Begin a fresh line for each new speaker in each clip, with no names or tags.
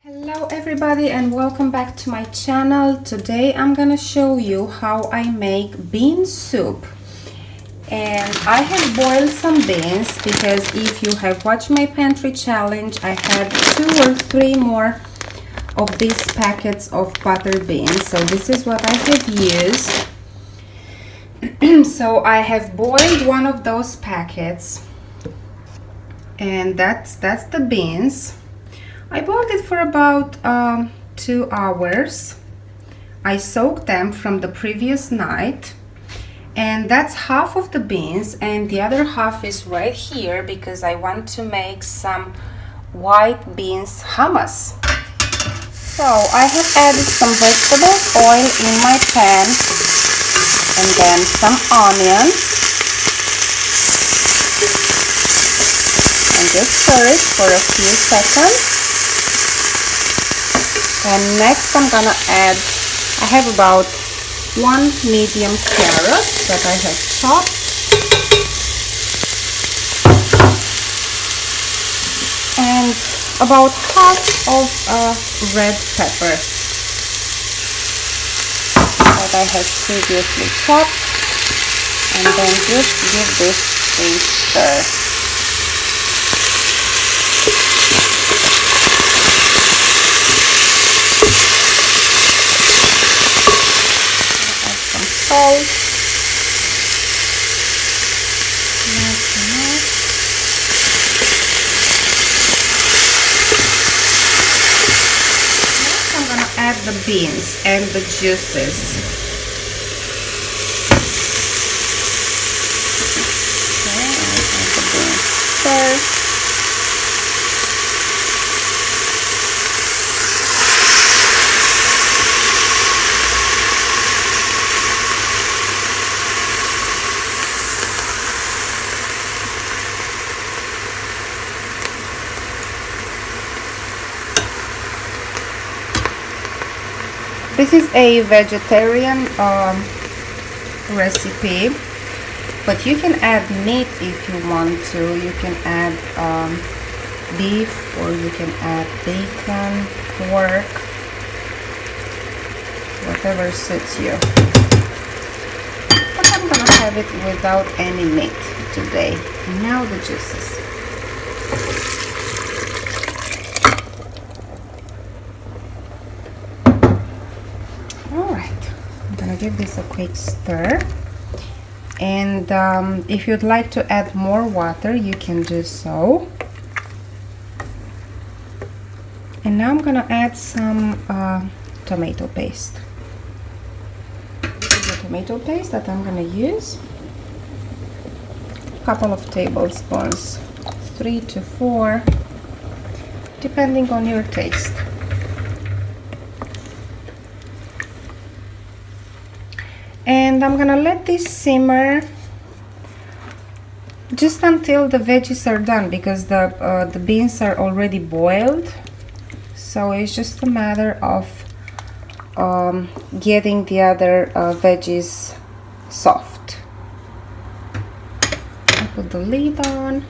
Hello everybody and welcome back to my channel. Today I'm gonna show you how I make bean soup. And I have boiled some beans because if you have watched my pantry challenge, I had 2 or 3 more of these packets of butter beans. So this is what I have used. So I have boiled one of those packets, and that's the beans. I boiled it for about 2 hours. I soaked them from the previous night, and that's half of the beans, and the other half is right here because I want to make some white beans hummus. So I have added some vegetable oil in my pan, and then some onions, and just stir it for a few seconds. And next I'm gonna add, I have about 1 medium carrot that I have chopped, and about half of red pepper that I have previously chopped, and then just give this a stir. Salt. That's enough. Next I'm gonna add the beans and the juices. Okay, I'll add the beans first. This is a vegetarian recipe, but you can add meat if you want to. You can add beef, or you can add bacon, pork, whatever suits you. But I'm gonna have it without any meat today. And now the juices. Give this a quick stir, and if you'd like to add more water, you can do so. And now I'm gonna add some tomato paste. This is the tomato paste that I'm gonna use. A couple of tablespoons, 3 to 4, depending on your taste. And I'm gonna let this simmer just until the veggies are done, because the beans are already boiled. So it's just a matter of getting the other veggies soft. I put the lid on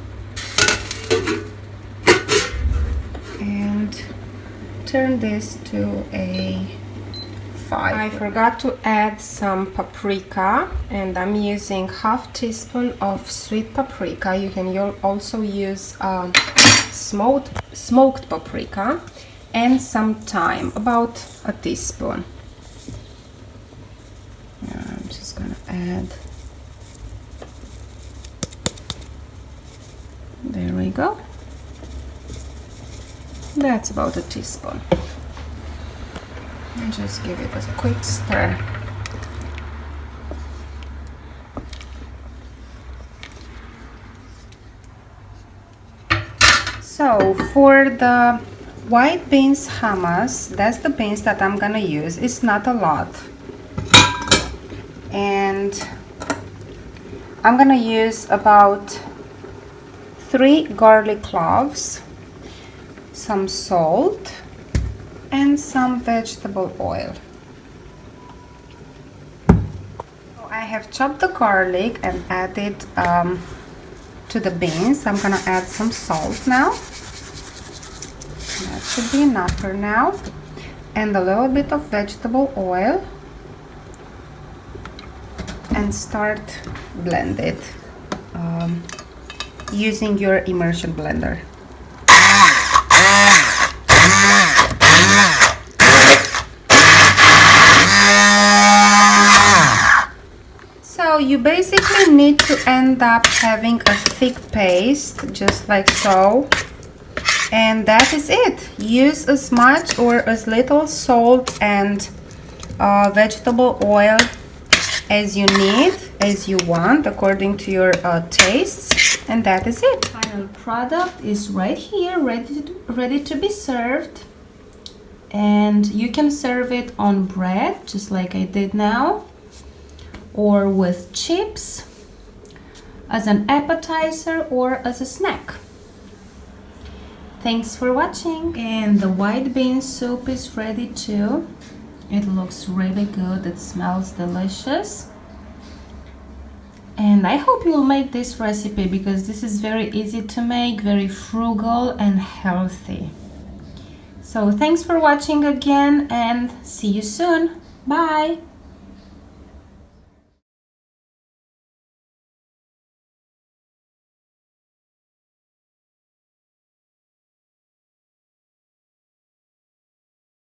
and turn this to a 5. I forgot to add some paprika, and I'm using half teaspoon of sweet paprika. You can also use smoked paprika, and some thyme, about a teaspoon. Now I'm just gonna add. There we go. That's about a teaspoon. And just give it a quick stir. So for the white beans hummus, that's the beans that I'm gonna use. It's not a lot, and I'm gonna use about 3 garlic cloves, some salt, and some vegetable oil. So I have chopped the garlic and added to the beans. I'm gonna add some salt now. That should be enough for now. And a little bit of vegetable oil. And start blend it using your immersion blender. So you basically need to end up having a thick paste, just like so. And that is it. Use as much or as little salt and vegetable oil as you need, as you want, according to your tastes. And that is it. Final product is right here, ready to be served. And you can serve it on bread, just like I did now, or with chips, as an appetizer or as a snack. Thanks for watching. And the white bean soup is ready too. It looks really good. It smells delicious. And I hope you'll make this recipe because this is very easy to make, very frugal and healthy. So thanks for watching again and see you soon. Bye!